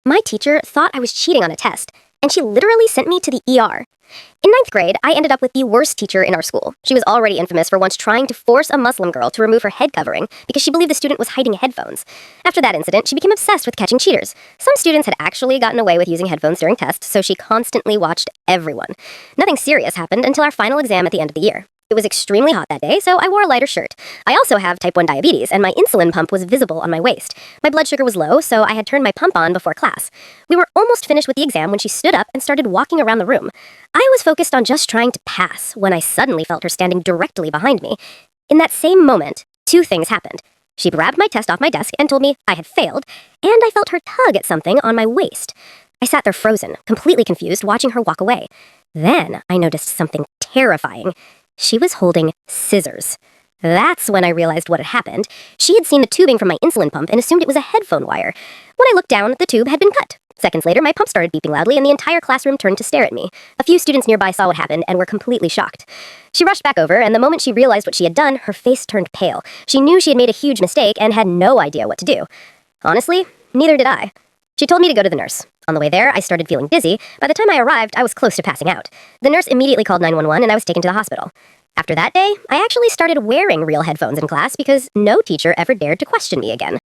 My teacher thought I was cheating on a test, and she literally sent me to the ER. In ninth grade, I ended up with the worst teacher in our school. She was already infamous for once trying to force a Muslim girl to remove her head covering because she believed the student was hiding headphones. After that incident, she became obsessed with catching cheaters. Some students had actually gotten away with using headphones during tests, so she constantly watched everyone. Nothing serious happened until our final exam at the end of the year. It was extremely hot that day, so I wore a lighter shirt. I also have type 1 diabetes, and my insulin pump was visible on my waist. My blood sugar was low, so I had turned my pump on before class. We were almost finished with the exam when she stood up and started walking around the room. I was focused on just trying to pass when I suddenly felt her standing directly behind me. In that same moment, two things happened. She grabbed my test off my desk and told me I had failed, and I felt her tug at something on my waist. I sat there frozen, completely confused, watching her walk away. Then I noticed something terrifying. She was holding scissors. That's when I realized what had happened. She had seen the tubing from my insulin pump and assumed it was a headphone wire. When I looked down, the tube had been cut. Seconds later, my pump started beeping loudly, and the entire classroom turned to stare at me. A few students nearby saw what happened and were completely shocked. She rushed back over, and the moment she realized what she had done, her face turned pale. She knew she had made a huge mistake and had no idea what to do. Honestly, neither did I. She told me to go to the nurse. On the way there, I started feeling dizzy. By the time I arrived, I was close to passing out. The nurse immediately called 911, and I was taken to the hospital. After that day, I actually started wearing real headphones in class because no teacher ever dared to question me again.